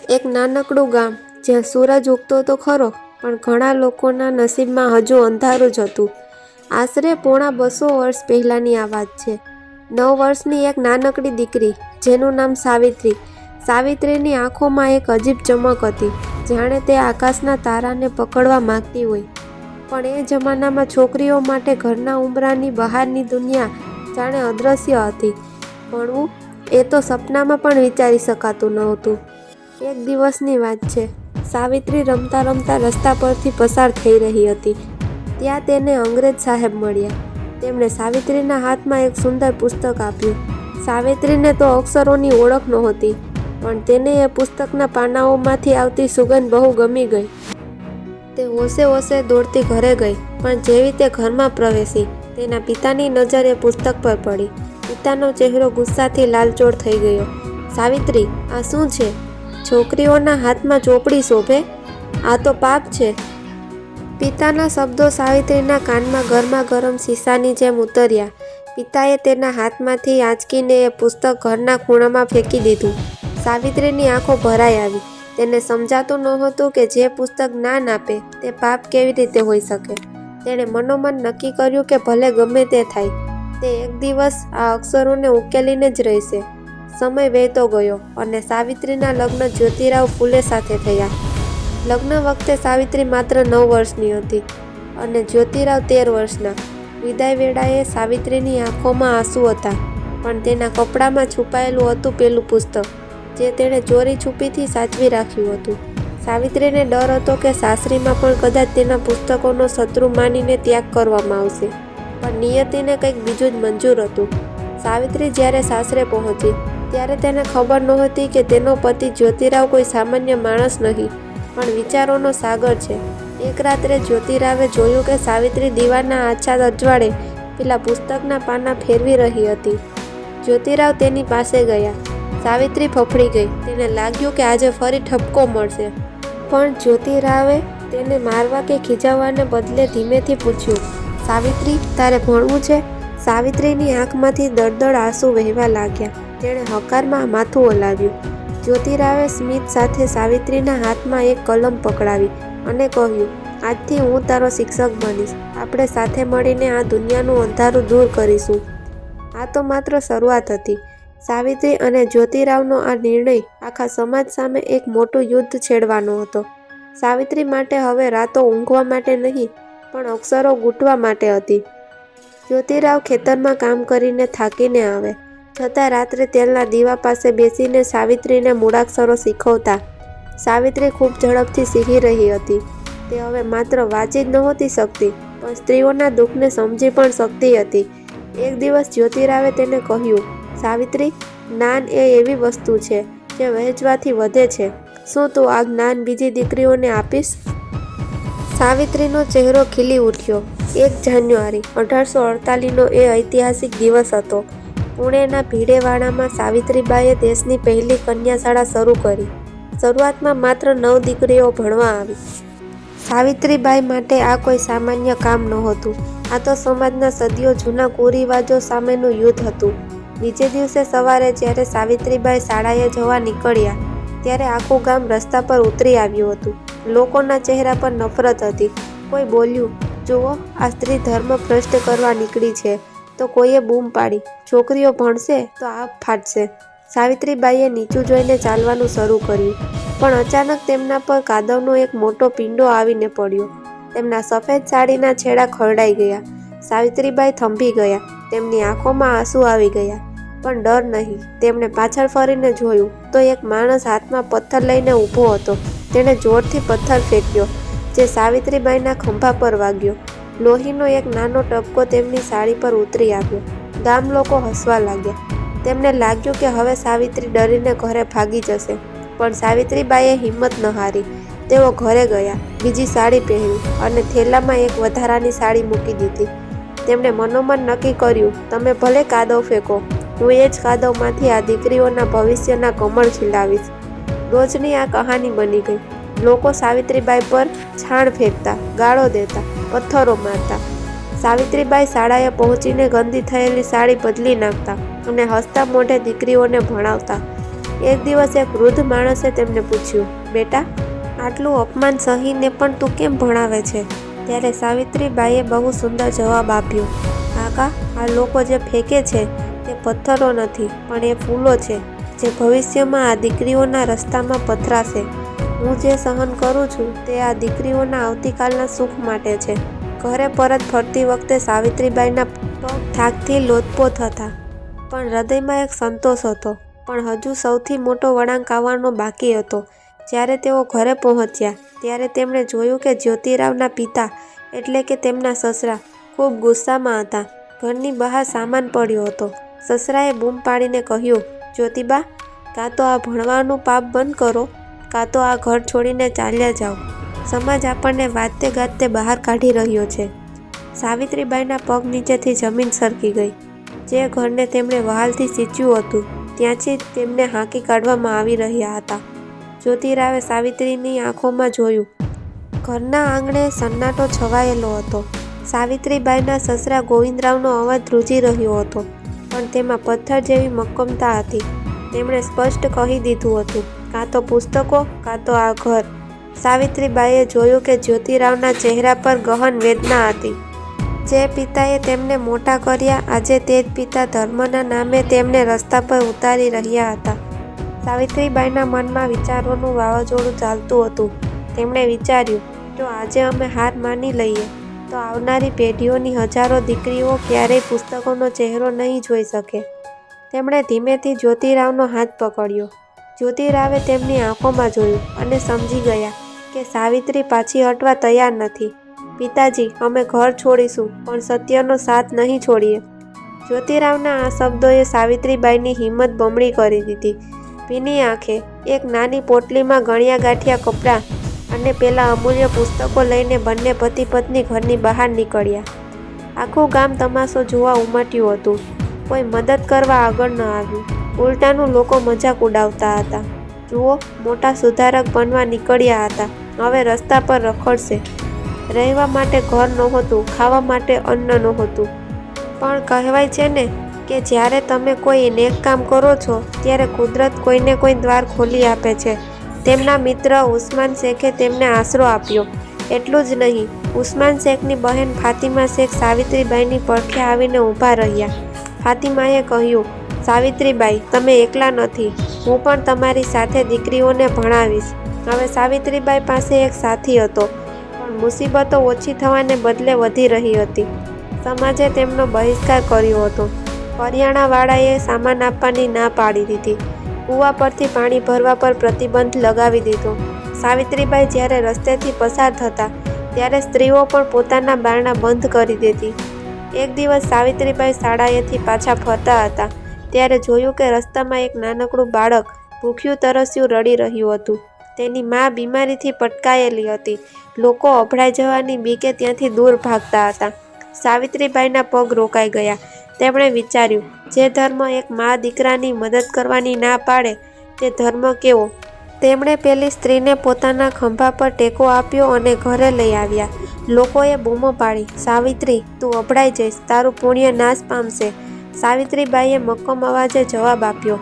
એક નાનકડું ગામ જ્યાં સૂરજ ઉગતો તો ખરો, પણ ઘણા લોકોના નસીબમાં હજુ અંધારું જ હતું. આશરે પોણા 200 વર્ષ પહેલાંની આ વાત છે. 9 વર્ષની એક નાનકડી દીકરી, જેનું નામ સાવિત્રી. સાવિત્રીની આંખોમાં એક અજીબ ચમક હતી, જાણે તે આકાશના તારાને પકડવા માંગતી હોય. પણ એ જમાનામાં છોકરીઓ માટે ઘરના ઉંબરાની બહારની દુનિયા જાણે અદૃશ્ય હતી. ભણવું એ તો સપનામાં પણ વિચારી શકાતું નહોતું. એક દિવસની વાત છે. સાવિત્રી રમતા રમતા રસ્તા પરથી પસાર થઈ રહી હતી. ત્યાં તેને અંગ્રેજ સાહેબ મળ્યા. તેમણે સાવિત્રીના હાથમાં એક સુંદર પુસ્તક આપ્યું. સાવિત્રીને તો અક્ષરોની ઓળખ નહોતી, પણ તેને એ પુસ્તકના પાનાઓમાંથી આવતી સુગંધ બહુ ગમી ગઈ. તે હોશે હોશે દોડતી ઘરે ગઈ, પણ જેવી તે ઘરમાં પ્રવેશી, તેના પિતાની નજર એ પુસ્તક પર પડી. પિતાનો ચહેરો ગુસ્સાથી લાલચોળ થઈ ગયો. સાવિત્રી, આ શું છે? છોકરીઓના હાથમાં ચોપડી શોભે? આ તો પાપ છે. પિતાના શબ્દો સાવિત્રીના કાનમાં ગરમા ગરમ શીશાની જેમ ઉતર્યા. પિતાએ તેના હાથમાંથી આંચકીને એ પુસ્તક ઘરના ખૂણામાં ફેંકી દીધું. સાવિત્રીની આંખો ભરાઈ આવી. તેને સમજાતું નહોતું કે જે પુસ્તક જ્ઞાન આપે તે પાપ કેવી રીતે હોઈ શકે. તેણે મનોમન નક્કી કર્યું કે ભલે ગમે તે થાય, તે એક દિવસ આ અક્ષરોને ઉકેલીને જ રહેશે. સમય વહેતો ગયો અને સાવિત્રીના લગ્ન જ્યોતિરાવ ફૂલે સાથે થયા. લગ્ન વખતે સાવિત્રી માત્ર 9 વર્ષની હતી અને જ્યોતિરાવ 13 વર્ષના. વિદાય વેળાએ સાવિત્રીની આંખોમાં આંસુ હતા, પણ તેના કપડામાં છુપાયેલું હતું પેલું પુસ્તક, જે તેણે ચોરી છુપીથી સાચવી રાખ્યું હતું. સાવિત્રીને ડર હતો કે સાસરીમાં પણ કદાચ તેના પુસ્તકોનો શત્રુ માનીને ત્યાગ કરવામાં આવશે, પણ નિયતિને કંઈક બીજું જ મંજૂર હતું. સાવિત્રી જ્યારે સાસરે પહોંચી, ત્યારે તેને ખબર નહોતી કે તેનો પતિ જ્યોતિરાવ કોઈ સામાન્ય માણસ નહીં, પણ વિચારોનો સાગર છે. એક રાત્રે જ્યોતિરાવે જોયું કે સાવિત્રી દીવાના આછા અજવાળે પેલા પુસ્તકના પાના ફેરવી રહી હતી. જ્યોતિરાવ તેની પાસે ગયા. સાવિત્રી ફફડી ગઈ. તેને લાગ્યું કે આજે ફરી ઠપકો મળશે. પણ જ્યોતિરાવે તેને મારવા કે ખીજાવવાને બદલે ધીમેથી પૂછ્યું, સાવિત્રી, તારે ભણવું છે? સાવિત્રીની આંખમાંથી દળદળ આંસુ વહેવા લાગ્યા. તેણે હકારમાં માથું હલાવ્યું. જ્યોતિરાવે સ્મિત સાથે સાવિત્રીના હાથમાં એક કલમ પકડાવી અને કહ્યું, આજથી હું તારો શિક્ષક બનીશ. આપણે સાથે મળીને આ દુનિયાનું અંધારું દૂર કરીશું. આ તો માત્ર શરૂઆત હતી. સાવિત્રી અને જ્યોતિરાવનો આ નિર્ણય આખા સમાજ સામે એક મોટું યુદ્ધ છેડવાનો હતો. સાવિત્રી માટે હવે રાતો ઊંઘવા માટે નહીં, પણ અક્ષરો ગૂંથવા માટે હતી. જ્યોતિરાવ ખેતરમાં કામ કરીને થાકીને આવે, છતાં રાત્રે તેલના દીવા પાસે બેસીને સાવિત્રીને મૂળાક્ષરો શીખવતા. સાવિત્રી ખૂબ ઝડપથી શીખી રહી હતી. તે હવે માત્ર વાંચી જ નહોતી શકતી, પણ સ્ત્રીઓના દુઃખને સમજી પણ શકતી હતી. એક દિવસ જ્યોતિરાવે તેને કહ્યું, સાવિત્રી, જ્ઞાન એ એવી વસ્તુ છે જે વહેંચવાથી વધે છે. શું તું આ જ્ઞાન બીજી દીકરીઓને આપીશ? સાવિત્રીનો ચહેરો ખીલી ઉઠ્યો. 1 જાન્યુઆરી 1848નો એ ઐતિહાસિક દિવસ હતો. પુણેના ભીડેવાડામાં સાવિત્રીબાઈએ દેશની પહેલી કન્યાશાળા શરૂ કરી. શરૂઆતમાં માત્ર 9 દીકરીઓ ભણવા આવી. સાવિત્રીબાઈ માટે આ કોઈ સામાન્ય કામ નહોતું. આ તો સમાજના સદીઓ જૂના કુરિવાજો સામેનું યુદ્ધ હતું. બીજે દિવસે સવારે જ્યારે સાવિત્રીબાઈ શાળાએ જવા નીકળ્યા, ત્યારે આખું ગામ રસ્તા પર ઉતરી આવ્યું હતું. લોકોના ચહેરા પર નફરત હતી. કોઈ બોલ્યું, જુઓ, આ સ્ત્રી ધર્મ ભ્રષ્ટ કરવા નીકળી છે, તો કોઈએ બૂમ પાડી, છોકરીઓ ભણશે તો આપ ફાટશે. સાવિત્રીબાઈએ નીચું જોઈને ચાલવાનું શરૂ કર્યું, પણ અચાનક તેમના પર કાદવનો એક મોટો પીંડો આવીને પડ્યો. તેમના સફેદ સાડીના છેડા ખરડાઈ ગયા. સાવિત્રીબાઈ થંભી ગયા. તેમની આંખોમાં આંસુ આવી ગયા, પણ ડર નહીં. તેમણે પાછળ ફરીને જોયું તો એક માણસ હાથમાં પથ્થર લઈને ઊભો હતો. તેણે જોરથી પથ્થર ફેંક્યો, જે સાવિત્રીબાઈના ખંભા પર વાગ્યો. લોહીનો એક નાનો ટપકો તેમની સાડી પર ઉતરી આવ્યો. ગામ લોકો હસવા લાગ્યા. તેમને લાગ્યું કે હવે સાવિત્રી ડરીને ઘરે ભાગી જશે, પણ સાવિત્રીબાઈએ હિંમત ન હારી. તેઓ ઘરે ગયા, બીજી સાડી પહેરી અને થેલામાં એક વધારાની સાડી મૂકી દીધી. તેમણે મનોમન નક્કી કર્યું, તમે ભલે કાદવ ફેંકો, હું એ જ કાદવમાંથી આ દીકરીઓના ભવિષ્યના કમળ ખીલાવીશ. રોજની આ કહાની બની ગઈ. લોકો સાવિત્રીબાઈ પર છાણ ફેંકતા, ગાળો દેતા, પથ્થરો મારતા. સાવિત્રીબાઈ શાળાએ પહોંચીને ગંદી થયેલી સાડી બદલી નાખતા અને હસતા મોઢે દીકરીઓને ભણાવતા. એક દિવસ એક વૃદ્ધ માણસે તેમને પૂછ્યું, બેટા, આટલું અપમાન સહીને પણ તું કેમ ભણાવે છે? ત્યારે સાવિત્રીબાઈએ બહુ સુંદર જવાબ આપ્યો, કાકા, આ લોકો જે ફેંકે છે તે પથ્થરો નથી, પણ એ ફૂલો છે જે ભવિષ્યમાં આ દીકરીઓના રસ્તામાં પથરાશે. હું જે સહન કરું છું તે આ દીકરીઓના આવતીકાલના સુખ માટે છે. ઘરે પરત ફરતી વખતે સાવિત્રીબાઈના પગ થાકથી લોથપોથ હતા, પણ હૃદયમાં એક સંતોષ હતો. પણ હજુ સૌથી મોટો વળાંક આવવાનો બાકી હતો. જ્યારે તેઓ ઘરે પહોંચ્યા ત્યારે તેમણે જોયું કે જ્યોતિરાવના પિતા એટલે કે તેમના સસરા ખૂબ ગુસ્સામાં હતા. ઘરની બહાર સામાન પડ્યો હતો. સસરાએ બૂમ પાડીને કહ્યું, જ્યોતિબા, કાં તો આ ભણવાનું પાપ બંધ કરો, કાં તો આ ઘર છોડીને ચાલ્યા જાઓ. સમાજ આપણને વાતે ગાતે બહાર કાઢી રહ્યો છે. સાવિત્રીબાઈના પગ નીચેથી જમીન સરકી ગઈ. જે ઘરને તેમણે વહાલથી સિંચ્યું હતું ત્યાંથી તેમને હાંકી કાઢવામાં આવી રહ્યા હતા. જ્યોતિરાવે સાવિત્રીની આંખોમાં જોયું. ઘરના આંગણે સન્નાટો છવાયેલો હતો. સાવિત્રીબાઈના સસરા ગોવિંદરાવનો અવાજ ધ્રુજી રહ્યો હતો, પણ તેમાં પથ્થર જેવી મક્કમતા હતી. તેમણે સ્પષ્ટ કહી દીધું હતું, કાં તો પુસ્તકો, કાં તો આ ઘર. સાવિત્રીબાઈએ જોયું કે જ્યોતિરાવના ચહેરા પર ગહન વેદના હતી. જે પિતાએ તેમને મોટા કર્યા, આજે તે જ પિતા ધર્મના નામે તેમને રસ્તા પર ઉતારી રહ્યા હતા. સાવિત્રીબાઈના મનમાં વિચારોનું વાવાઝોડું ચાલતું હતું. તેમણે વિચાર્યું, જો આજે અમે હાર માની લઈએ તો આવનારી પેઢીઓની હજારો દીકરીઓ ક્યારેય પુસ્તકોનો ચહેરો નહીં જોઈ શકે. તેમણે ધીમેથી જ્યોતિરાવનો હાથ પકડ્યો. જ્યોતિરાવે તેમની આંખોમાં જોયું અને સમજી ગયા કે સાવિત્રી પાછી હટવા તૈયાર નથી. પિતાજી, અમે ઘર છોડીશું, પણ સત્યનો સાથ નહીં છોડીએ. જ્યોતિરાવના આ શબ્દોએ સાવિત્રીબાઈની હિંમત બમણી કરી દીધી. ભીની આંખે એક નાની પોટલીમાં ગણ્યા ગાંઠિયા કપડાં અને પેલા અમૂલ્ય પુસ્તકો લઈને બંને પતિ પત્ની ઘરની બહાર નીકળ્યા. આખું ગામ તમાશો જોવા ઉમટ્યું હતું. કોઈ મદદ કરવા આગળ ન આવ્યું. ઉલટાનું લોકો મજાક ઉડાવતા હતા. જુઓ, મોટા સુધારક બનવા નીકળ્યા હતા, હવે રસ્તા પર રખડશે. રહેવા માટે ઘર નહોતું, ખાવા માટે અન્ન નહોતું. પણ કહેવાય છે ને કે જ્યારે તમે કોઈ નેક કામ કરો છો ત્યારે કુદરત કોઈને કોઈ દ્વાર ખોલી આપે છે. તેમના મિત્ર ઉસ્માન શેખે તેમને આશરો આપ્યો. એટલું જ નહીં, ઉસ્માન શેખની બહેન ફાતિમા શેખ સાવિત્રીબાઈની પડખે આવીને ઊભા રહ્યા. ફાતિમાએ કહ્યું, સાવિત્રીબાઈ, તમે એકલા નથી, હું પણ તમારી સાથે દીકરીઓને ભણાવીશ. હવે સાવિત્રીબાઈ પાસે એક સાથી હતો, પણ મુસીબતો ઓછી થવાને બદલે વધી રહી હતી. સમાજે તેમનો બહિષ્કાર કર્યો હતો. કરિયાણાવાળાએ સામાન આપવાની ના પાડી દીધી. કૂવા પરથી પાણી ભરવા પર પ્રતિબંધ લગાવી દીધો. સાવિત્રીબાઈ જ્યારે રસ્તેથી પસાર થતા ત્યારે સ્ત્રીઓ પણ પોતાના બારણા બંધ કરી દેતી. એક દિવસ સાવિત્રીબાઈ શાળાએથી પાછા ફરતા હતા ત્યારે જોયું કે રસ્તામાં એક નાનકડું બાળક ભૂખ્યું તરસ્યું રડી રહ્યું હતું. તેની મા બીમારીથી પટકાયેલી હતી. લોકો અભડાઈ જવાની બીકે ત્યાંથી દૂર ભાગતા હતા. સાવિત્રીબાઈના પગ રોકાઈ ગયા. તેમણે વિચાર્યું, જે ધર્મ એક મા દીકરાની મદદ કરવાની ના પાડે તે ધર્મ કેવો? તેમણે પેલી સ્ત્રીને પોતાના ખંભા પર ટેકો આપ્યો અને ઘરે લઈ આવ્યા. લોકોએ બૂમો પાડી, સાવિત્રી, તું અભડાઈ જઈશ, તારું પુણ્ય નાશ પામશે. સાવિત્રીબાઈએ મક્કમ અવાજે જવાબ આપ્યો,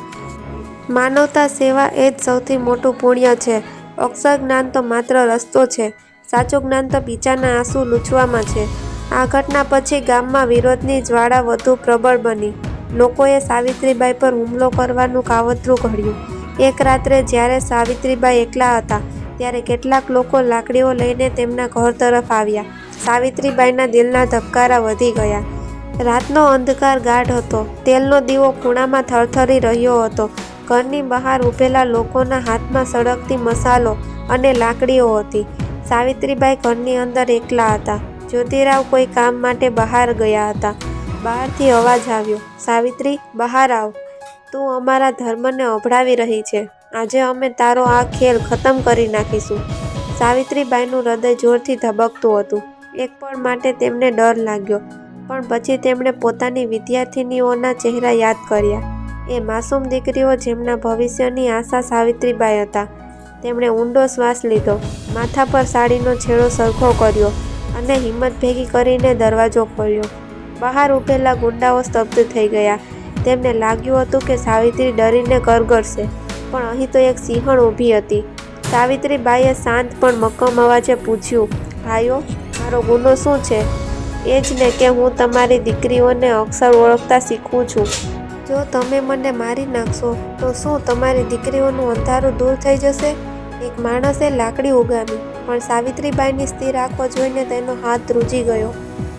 માનવતા સેવા એ જ સૌથી મોટું પુણ્ય છે. અક્ષર જ્ઞાન તો માત્ર રસ્તો છે. સાચું જ્ઞાન તો બીજાના આંસુ લૂછવામાં છે. આ ઘટના પછી ગામમાં વિરોધની જ્વાળા વધુ પ્રબળ બની. લોકોએ સાવિત્રીબાઈ પર હુમલો કરવાનું કાવતરું ઘડ્યું. એક રાત્રે જ્યારે સાવિત્રીબાઈ એકલા હતા ત્યારે કેટલાક લોકો લાકડીઓ લઈને તેમના ઘર તરફ આવ્યા. સાવિત્રીબાઈના દિલના ધબકારા વધી ગયા. રાતનો અંધકાર ગાઢ હતો. તેલનો દીવો ખૂણામાં થરથરી રહ્યો હતો. ઘરની બહાર ઊભેલા લોકોના હાથમાં સળગતી મસાલો અને લાકડીઓ હતી. સાવિત્રીબાઈ ઘરની અંદર એકલા હતા. જ્યોતિરાવ કોઈ કામ માટે બહાર ગયા હતા. બહારથી અવાજ આવ્યો, સાવિત્રી, બહાર આવ. તું અમારા ધર્મને અભડાવી રહી છે. આજે અમે તારો આ ખેલ ખતમ કરી નાખીશું. સાવિત્રીબાઈનું હૃદય જોરથી ધબકતું હતું. એક પળ માટે તેમને ડર લાગ્યો, પણ પછી તેમણે પોતાની વિદ્યાર્થિનીઓના ચહેરા યાદ કર્યા. એ માસૂમ દીકરીઓ જેમના ભવિષ્યની આશા સાવિત્રીબાઈ હતા. તેમણે ઊંડો શ્વાસ લીધો, માથા પર સાડીનો છેડો સરખો કર્યો અને હિંમત ભેગી કરીને દરવાજો ખોલ્યો. બહાર ઊભેલા ગુંડાઓ સ્તબ્ધ થઈ ગયા. તેમને લાગ્યું હતું કે સાવિત્રી ડરીને ગરગરશે. પણ અહીં તો એક સિંહણ ઊભી હતી. સાવિત્રીબાઈએ શાંત પણ મક્કમ અવાજે પૂછ્યું, ભાઈઓ, મારો ગુનો શું છે? એ જ ને કે હું તમારી દીકરીઓને અક્ષર ઓળખતા શીખવું છું. જો તમે મને મારી નાખશો તો શું તમારી દીકરીઓનું અંધારું દૂર થઈ જશે? એક માણસે લાકડી ઉગામી, પણ સાવિત્રીબાઈની સ્થિર આંખો જોઈને તેનો હાથ ધ્રુજી ગયો.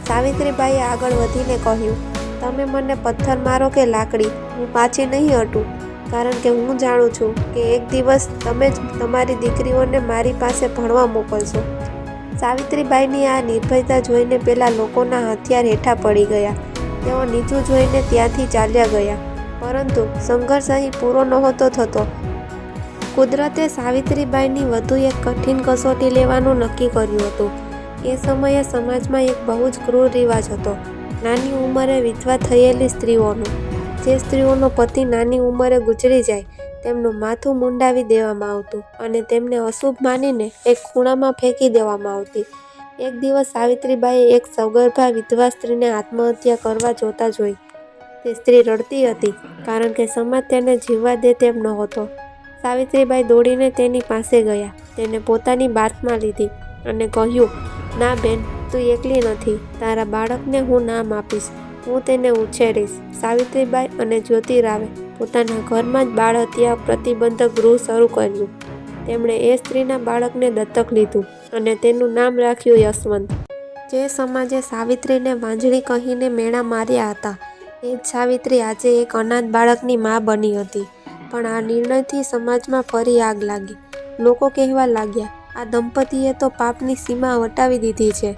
સાવિત્રીબાઈએ આગળ વધીને કહ્યું, તમે મને પથ્થર મારો કે લાકડી, હું પાછી નહીં હટું, કારણ કે હું જાણું છું કે એક દિવસ તમે જ તમારી દીકરીઓને મારી પાસે ભણવા મોકલશો. સાવિત્રીબાઈની આ નિર્ભયતા જોઈને પેલા લોકોના હથિયાર હેઠા પડી ગયા. તેઓ નીચું જોઈને ત્યાંથી ચાલ્યા ગયા. પરંતુ સંઘર્ષ અહીં પૂરો નહોતો થતો. કુદરતે સાવિત્રીબાઈની વધુ એક કઠિન કસોટી લેવાનું નક્કી કર્યું હતું. એ સમયે સમાજમાં એક બહુ જ ક્રૂર રિવાજ હતો, નાની ઉંમરે વિધવા થયેલી સ્ત્રીઓનો. જે સ્ત્રીઓનો પતિ નાની ઉંમરે ગુજરી જાય તેમનું માથું મુંડાવી દેવામાં આવતું અને તેમને અશુભ માનીને એક ખૂણામાં ફેંકી દેવામાં આવતી. એક દિવસ સાવિત્રીબાઈએ એક સગર્ભા વિધવા સ્ત્રીને આત્મહત્યા કરવા જોતા જોઈ. તે સ્ત્રી રડતી હતી કારણ કે સમાજ તેને જીવવા દે તેમ નહોતો. સાવિત્રીબાઈ દોડીને તેની પાસે ગયા, તેને પોતાની બાથમાં લીધી અને કહ્યું, ના બેન, તું એકલી નથી, તારા બાળકને હું નામ આપીશ, હું તેને ઉછેરીશ. સાવિત્રીબાઈ અને જ્યોતિરાવે પોતાના ઘરમાં જ બાળ હત્યા પ્રતિબંધક ગૃહ શરૂ કર્યું. તેમણે એ સ્ત્રીના બાળકને દત્તક લીધું અને તેનું નામ રાખ્યું યશવંત. જે સમાજે સાવિત્રીને વાંજળી કહીને મેણા માર્યા હતા, એ જ સાવિત્રી આજે એક અનાથ બાળકની મા બની હતી. પણ આ નિર્ણયથી સમાજમાં ફરી આગ લાગી. લોકો કહેવા લાગ્યા, આ દંપતીએ તો પાપની સીમા વટાવી દીધી છે.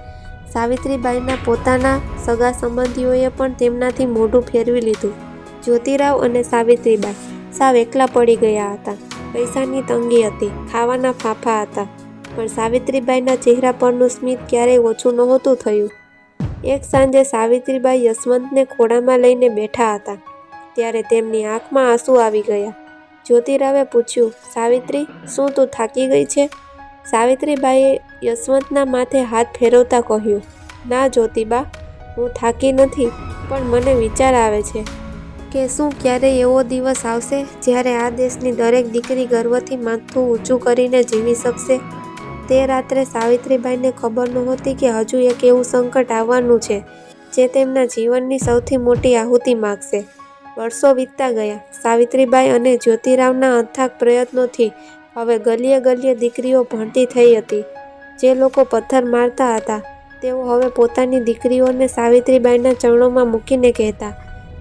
સાવિત્રીબાઈના પોતાના સગા સંબંધીઓએ પણ તેમનાથી મોઢું ફેરવી લીધું. જ્યોતિરાવ અને સાવિત્રીબાઈ સાવ એકલા પડી ગયા હતા. પૈસાની તંગી હતી, ખાવાના ફાંફા હતા, પણ સાવિત્રીબાઈના ચહેરા પરનું સ્મિત ક્યારેય ઓછું નહોતું થયું. એક સાંજે સાવિત્રીબાઈ યશવંતને ખોળામાં લઈને બેઠા હતા, ત્યારે તેમની આંખમાં આંસુ આવી ગયા. જ્યોતિરાવે પૂછ્યું, સાવિત્રી, શું તું થાકી ગઈ છે? સાવિત્રીબાઈએ યશવંતના માથે હાથ ફેરવતા કહ્યું, ના જ્યોતિબા, હું થાકી નથી, પણ મને વિચાર આવે છે કે શું ક્યારેય એવો દિવસ આવશે જ્યારે આ દેશની દરેક દીકરી ગર્વથી માથું ઊંચું કરીને જીવી શકશે. તે રાત્રે સાવિત્રીબાઈને ખબર નહોતી કે હજુ એક એવું સંકટ આવવાનું છે જે તેમના જીવનની સૌથી મોટી આહુતિ માગશે. વર્ષો વીતતા ગયા. સાવિત્રીબાઈ અને જ્યોતિરાવના અથાગ પ્રયત્નોથી હવે ગલીએ ગલીએ દીકરીઓ ભણતી થઈ હતી. જે લોકો પથ્થર મારતા હતા તેઓ હવે પોતાની દીકરીઓને સાવિત્રીબાઈના ચરણોમાં મૂકીને કહેતા,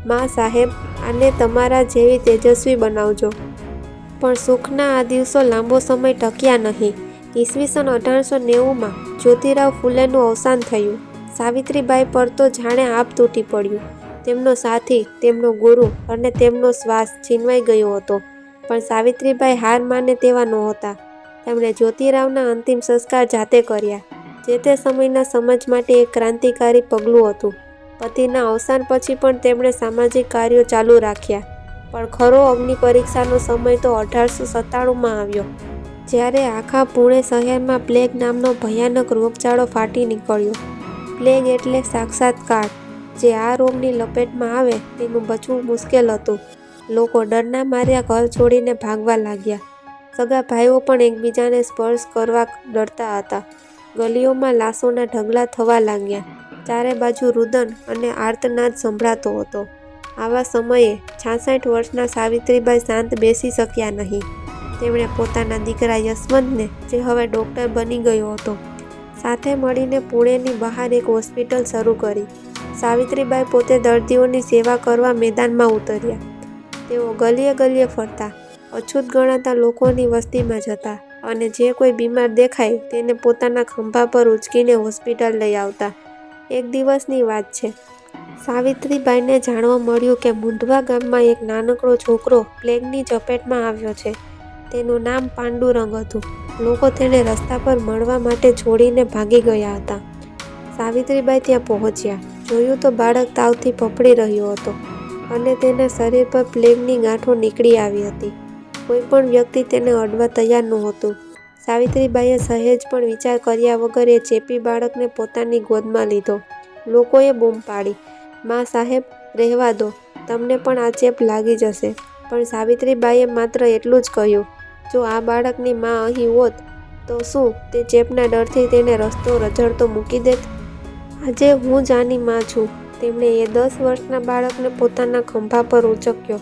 મા સાહેબ, આને તમારા જેવી તેજસ્વી બનાવજો. પણ સુખના આ દિવસો લાંબો સમય ટક્યા નહીં. ઈસવીસન 1890માં જ્યોતિરાવ ફૂલેનું અવસાન થયું. સાવિત્રીબાઈ પર તો જાણે આપ તૂટી પડ્યું. તેમનો સાથી, તેમનો ગુરુ અને તેમનો શ્વાસ છીનવાઈ ગયો હતો. પણ સાવિત્રીબાઈ હાર માને તેવા નહોતા. તેમણે જ્યોતિરાવના અંતિમ સંસ્કાર જાતે કર્યા, જે તે સમયના સમાજ માટે એક ક્રાંતિકારી પગલું હતું. પતિના અવસાન પછી પણ તેમણે સામાજિક કાર્યો ચાલુ રાખ્યા. પણ ખરો અગ્નિ પરીક્ષાનો સમય તો 1897માં આવ્યો, જ્યારે આખા પુણે શહેરમાં પ્લેગ નામનો ભયાનક રોગચાળો ફાટી નીકળ્યો. પ્લેગ એટલે સાક્ષાત કાળ. જે આ રોગની લપેટમાં આવે તેનું બચવું મુશ્કેલ હતું. લોકો ડરના માર્યા ઘર છોડીને ભાગવા લાગ્યા. સગા ભાઈઓ પણ એકબીજાને સ્પર્શ કરવા ડરતા હતા. ગલીઓમાં લાશોના ઢગલા થવા લાગ્યા. ચારે બાજુ રુદન અને આર્તનાદ સંભળાતો હતો. આવા સમયે 66 વર્ષના સાવિત્રીબાઈ શાંત બેસી શક્યા નહીં. તેમણે પોતાના દીકરા યશવંતને, જે હવે ડૉક્ટર બની ગયો હતો, સાથે મળીને પુણેની બહાર એક હોસ્પિટલ શરૂ કરી. સાવિત્રીબાઈ પોતે દર્દીઓની સેવા કરવા મેદાનમાં ઉતર્યા. તેઓ ગલીએ ગલીએ ફરતા, અછૂત ગણાતા લોકોની વસ્તીમાં જતા અને જે કોઈ બીમાર દેખાય તેને પોતાના ખંભા પર ઉંચકીને હોસ્પિટલ લઈ આવતા. એક દિવસની વાત છે. સાવિત્રીબાઈને જાણવા મળ્યું કે મુંઢવા ગામમાં એક નાનકડો છોકરો પ્લેગની ચપેટમાં આવ્યો છે. તેનું નામ પાંડુરંગ હતું. લોકો તેને રસ્તા પર મળવા માટે છોડીને ભાગી ગયા હતા. સાવિત્રીબાઈ ત્યાં પહોંચ્યા. જોયું તો બાળક તાવથી ફફડી રહ્યો હતો અને તેના શરીર પર પ્લેગની ગાંઠો નીકળી આવી હતી. કોઈ પણ વ્યક્તિ તેને અડવા તૈયાર નહોતું. સાવિત્રીબાઈએ સહેજ પણ વિચાર કર્યા વગર એ ચેપી બાળકને પોતાની ગોદમાં લીધો. લોકોએ બૂમ પાડી, મા સાહેબ, રહેવા દો, તમને પણ આ ચેપ લાગી જશે. પણ સાવિત્રીબાઈએ માત્ર એટલું જ કહ્યું, જો આ બાળકની માં અહીં હોત તો શું તે ચેપના ડરથી તેને રસ્તો રઝળતો મૂકી દેત? આજે હું જ આની માં છું. તેમણે એ 10 વર્ષના બાળકને પોતાના ખંભા પર ઉંચક્યો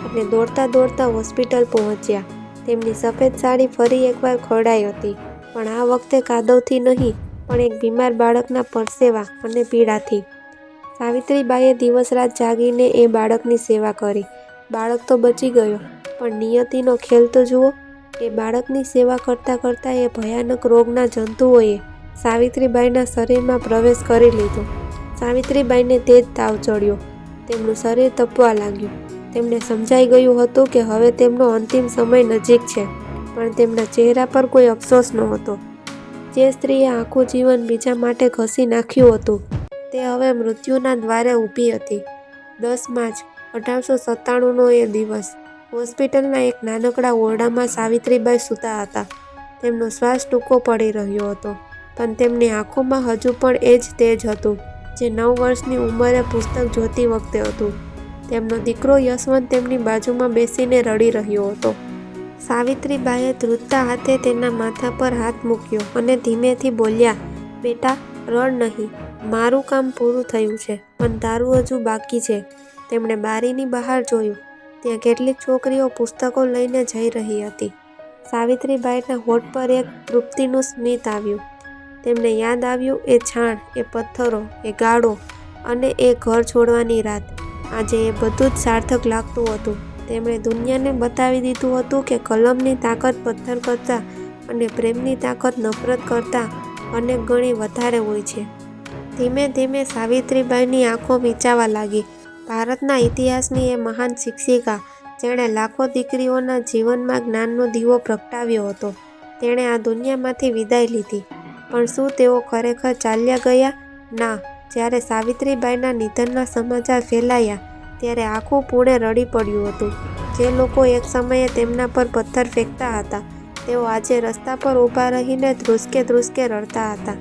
અને દોડતા દોડતા હોસ્પિટલ પહોંચ્યા. તેમની સફેદ સાડી ફરી એકવાર ખરડાઈ હતી, પણ આ વખતે કાદવથી નહીં, પણ એક બીમાર બાળકના પરસેવા અને પીડાથી. સાવિત્રીબાઈએ દિવસ રાત જાગીને એ બાળકની સેવા કરી. બાળક તો બચી ગયો, પણ નિયતિનો ખેલ તો જુઓ. એ બાળકની સેવા કરતાં કરતાં એ ભયાનક રોગના જંતુઓએ સાવિત્રીબાઈના શરીરમાં પ્રવેશ કરી લીધો. સાવિત્રીબાઈને તે જ તાવ ચડ્યો. તેમનું શરીર તપવા લાગ્યું. તેમને સમજાઈ ગયું હતું કે હવે તેમનો અંતિમ સમય નજીક છે, પણ તેમના ચહેરા પર કોઈ અફસોસ નહોતો. જે સ્ત્રીએ આખું જીવન બીજા માટે ઘસી નાખ્યું હતું, તે હવે મૃત્યુના દ્વારે ઊભી હતી. 10 માર્ચ 1897નો એ દિવસ. હોસ્પિટલના એક નાનકડા ઓરડામાં સાવિત્રીબાઈ સૂતા હતા. તેમનો શ્વાસ ટૂંકો પડી રહ્યો હતો, પણ તેમની આંખોમાં હજુ પણ એ જ તેજ હતું, જે 9 વર્ષની ઉંમરે પુસ્તક જોતી વખતે હતું. તેમનો દીકરો યશવંત તેમની બાજુમાં બેસીને રડી રહ્યો હતો. સાવિત્રીબાઈએ ધ્રુજતા હાથે તેના માથા પર હાથ મૂક્યો અને ધીમેથી બોલ્યા, બેટા, રડ નહીં. મારું કામ પૂરું થયું છે, પણ તારું હજુ બાકી છે. તેમણે બારીની બહાર જોયું. ત્યાં કેટલીક છોકરીઓ પુસ્તકો લઈને જઈ રહી હતી. સાવિત્રીબાઈના હોઠ પર એક તૃપ્તિનું સ્મિત આવ્યું. તેમને યાદ આવ્યું એ છાણ, એ પથ્થરો, એ ગાળો અને એ ઘર છોડવાની રાત. આજે એ બધું જ સાર્થક લાગતું હતું. તેમણે દુનિયાને બતાવી દીધું હતું કે કલમની તાકાત પથ્થર કરતાં અને પ્રેમની તાકાત નફરત કરતાં અનેક ગણી વધારે હોય છે. ધીમે ધીમે સાવિત્રીબાઈની આંખો મીચાવા લાગી. ભારતના ઇતિહાસની એ મહાન શિક્ષિકા, જેણે લાખો દીકરીઓના જીવનમાં જ્ઞાનનો દીવો પ્રગટાવ્યો હતો, તેણે આ દુનિયામાંથી વિદાય લીધી. પણ શું તેઓ ખરેખર ચાલ્યા ગયા? ના. જ્યારે સાવિત્રીબાઈના નિધનના સમાચાર ફેલાયા, ત્યારે આખું પુણે રડી પડ્યું હતું. જે લોકો એક સમયે તેમના પર પથ્થર ફેંકતા હતા, તેઓ આજે રસ્તા પર ઊભા રહીને ધ્રુસકે ધ્રુસકે રડતા હતા.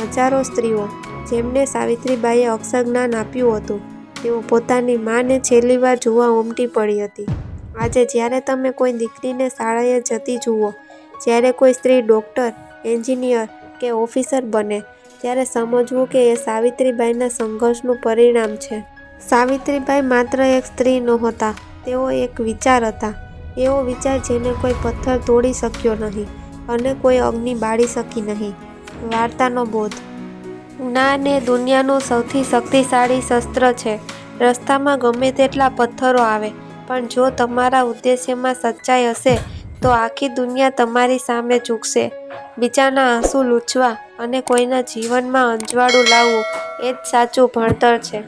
હજારો સ્ત્રીઓ, જેમને સાવિત્રીબાઈએ અક્ષરજ્ઞાન આપ્યું હતું, તેઓ પોતાની માને છેલ્લીવાર જોવા ઉમટી પડી હતી. આજે જ્યારે તમે કોઈ દીકરીને શાળાએ જતી જુઓ, જ્યારે કોઈ સ્ત્રી ડૉક્ટર, એન્જિનિયર કે ઓફિસર બને, ત્યારે સમજવું કે એ સાવિત્રીબાઈના સંઘર્ષનું પરિણામ છે. સાવિત્રીબાઈ માત્ર એક સ્ત્રી નહોતા, તેઓ એક વિચાર હતા. એવો વિચાર જેને કોઈ પથ્થર તોડી શક્યો નહીં અને કોઈ અગ્નિ બાળી શકી નહીં. વાર્તાનો બોધ. જ્ઞાન એ દુનિયાનું સૌથી શક્તિશાળી શસ્ત્ર છે. રસ્તામાં ગમે તેટલા પથ્થરો આવે, પણ જો તમારા ઉદ્દેશ્યમાં સચ્ચાઈ હશે, તો આખી દુનિયા તમારી સામે ઝૂકશે. બીજાના આંસુ લૂછવા અને કોઈના જીવનમાં અંજવાળું લાવવું, એ જ સાચું ભણતર છે.